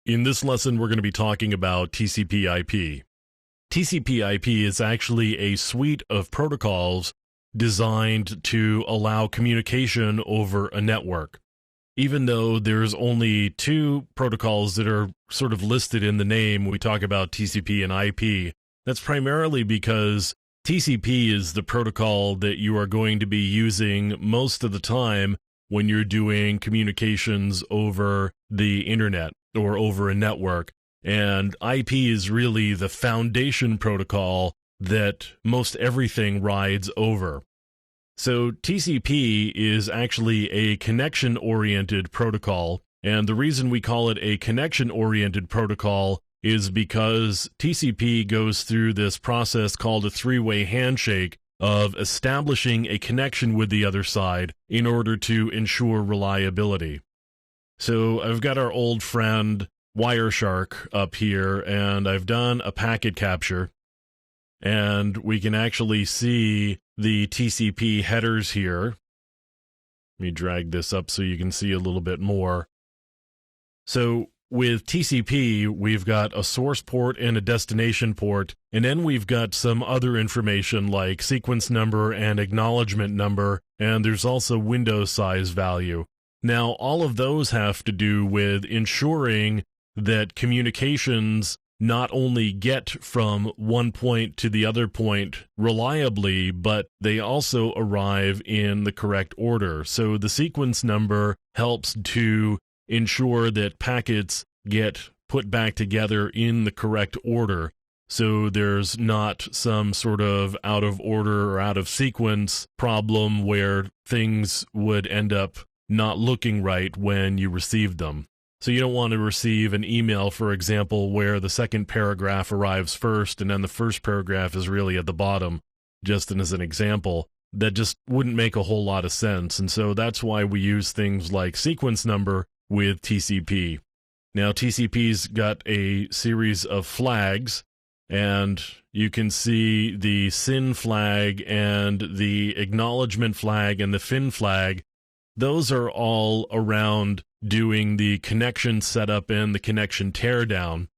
In this lesson, we're going to be talking about TCP/IP. TCP/IP is actually a suite of protocols designed to allow communication over a network. Even though there's only two protocols that are sort of listed in the name, we talk about TCP and IP. That's primarily because TCP is the protocol that you are going to be using most of the time when you're doing communications over the internet or over a network. And IP is really the foundation protocol that most everything rides over. So TCP is actually a connection-oriented protocol, and the reason we call it a connection-oriented protocol is because TCP goes through this process called a three-way handshake of establishing a connection with the other side in order to ensure reliability. So I've got our old friend Wireshark up here, and I've done a packet capture, and we can actually see the TCP headers here. Let me drag this up so you can see a little bit more. So with TCP, we've got a source port and a destination port, and then we've got some other information like sequence number and acknowledgement number, and there's also window size value. Now, all of those have to do with ensuring that communications not only get from one point to the other point reliably, but they also arrive in the correct order. So the sequence number helps to ensure that packets get put back together in the correct order. So there's not some sort of out of order or out of sequence problem where things would end up not looking right when you receive them. So you don't want to receive an email, for example, where the second paragraph arrives first and then the first paragraph is really at the bottom, just as an example. That just wouldn't make a whole lot of sense. And so that's why we use things like sequence number with TCP. Now, TCP's got a series of flags, and you can see the SYN flag and the acknowledgement flag and the FIN flag. Those are all around doing the connection setup and the connection teardown.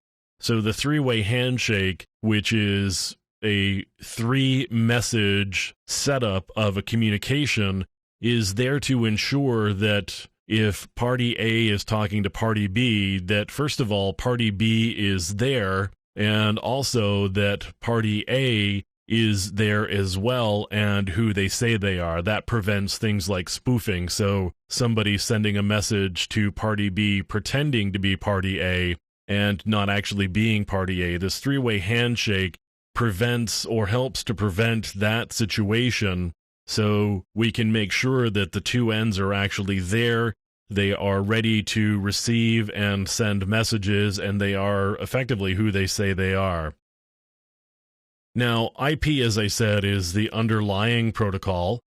So the three-way handshake, which is a three-message setup of a communication, is there to ensure that if party A is talking to party B, that first of all, party B is there, and also that party A is there as well and who they say they are. That prevents things like spoofing. So somebody sending a message to party B pretending to be party A and not actually being party A. This three-way handshake prevents or helps to prevent that situation, so we can make sure that the two ends are actually there. They are ready to receive and send messages, and they are effectively who they say they are. Now, IP, as I said, is the underlying protocol,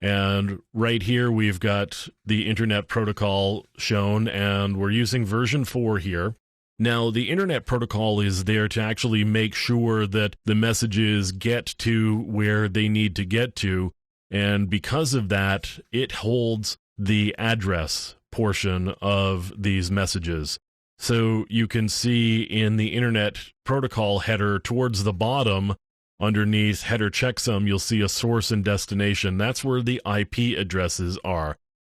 and right here we've got the Internet Protocol shown, and we're using version 4 here. Now, the Internet Protocol is there to actually make sure that the messages get to where they need to get to, and because of that, it holds the address portion of these messages. So you can see in the Internet Protocol header towards the bottom, underneath header checksum, you'll see a source and destination. That's where the IP addresses are.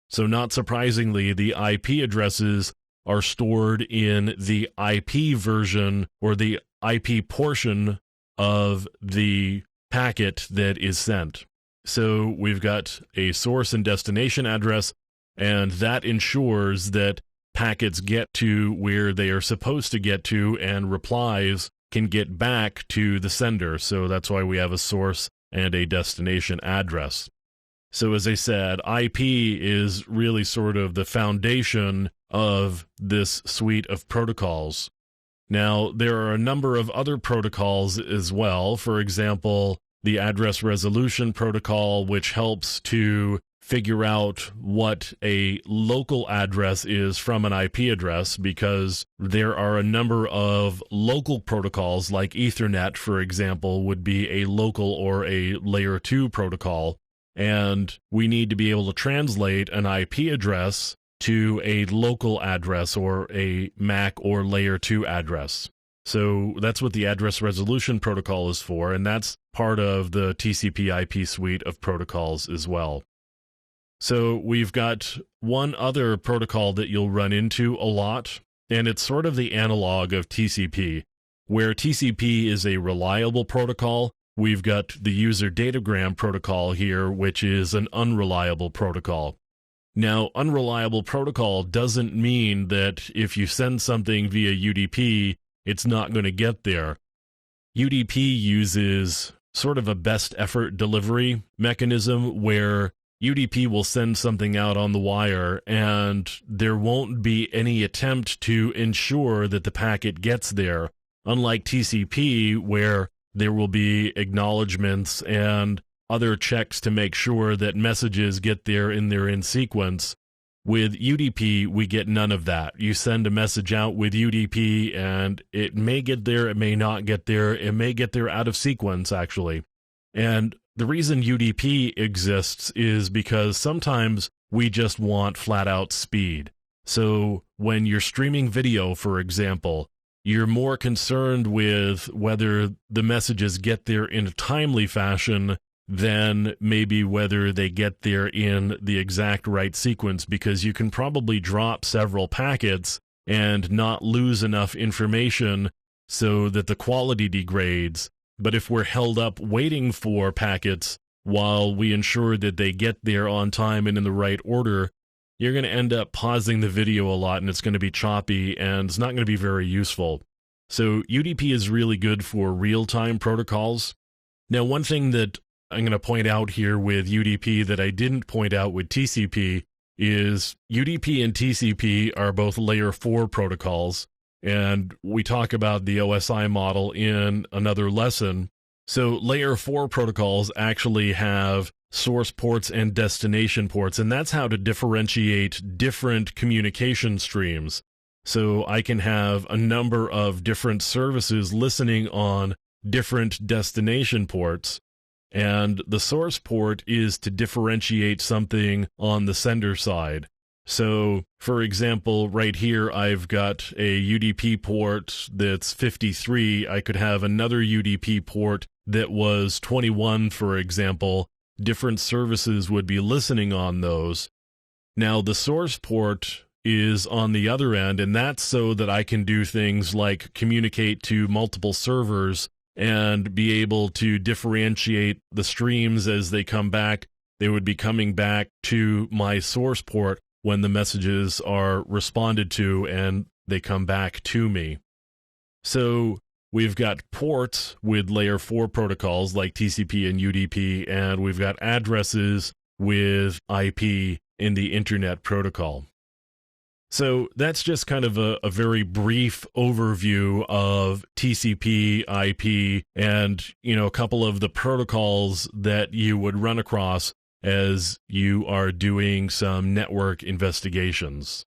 So not surprisingly, the IP addresses are stored in the IP version or the IP portion of the packet that is sent. So we've got a source and destination address, and that ensures that packets get to where they are supposed to get to, and replies can get back to the sender. So that's why we have a source and a destination address. So as I said, IP is really sort of the foundation of this suite of protocols. Now, there are a number of other protocols as well. For example, the address resolution protocol, which helps to figure out what a local address is from an IP address, because there are a number of local protocols like Ethernet, for example, would be a local or a layer 2 protocol. And we need to be able to translate an IP address to a local address or a MAC or layer 2 address. So that's what the address resolution protocol is for, and that's part of the TCP/IP suite of protocols as well. So we've got one other protocol that you'll run into a lot, and it's sort of the analog of TCP. Where TCP is a reliable protocol, we've got the user datagram protocol here, which is an unreliable protocol. Now, unreliable protocol doesn't mean that if you send something via UDP, it's not going to get there. UDP uses sort of a best effort delivery mechanism where UDP will send something out on the wire and there won't be any attempt to ensure that the packet gets there, unlike TCP where there will be acknowledgments and other checks to make sure that messages get there and they're in sequence. With UDP, we get none of that. You send a message out with UDP and it may get there, it may not get there, it may get there out of sequence, actually. And the reason UDP exists is because sometimes we just want flat-out speed. So when you're streaming video, for example, you're more concerned with whether the messages get there in a timely fashion than maybe whether they get there in the exact right sequence, because you can probably drop several packets and not lose enough information so that the quality degrades. But if we're held up waiting for packets while we ensure that they get there on time and in the right order, you're going to end up pausing the video a lot and it's going to be choppy and it's not going to be very useful. So UDP is really good for real-time protocols. Now, one thing that I'm going to point out here with UDP that I didn't point out with TCP is UDP and TCP are both layer 4 protocols, and we talk about the OSI model in another lesson. So layer 4 protocols actually have source ports and destination ports, and that's how to differentiate different communication streams. So I can have a number of different services listening on different destination ports, and the source port is to differentiate something on the sender side. So, for example, right here I've got a UDP port that's 53. I could have another UDP port that was 21, for example. Different services would be listening on those. Now, the source port is on the other end, and that's so that I can do things like communicate to multiple servers and be able to differentiate the streams as they come back. They would be coming back to my source port when the messages are responded to and they come back to me. So we've got ports with layer 4 protocols like TCP and UDP, and we've got addresses with IP in the Internet Protocol. So that's just kind of a very brief overview of TCP, IP, and, a couple of the protocols that you would run across as you are doing some network investigations.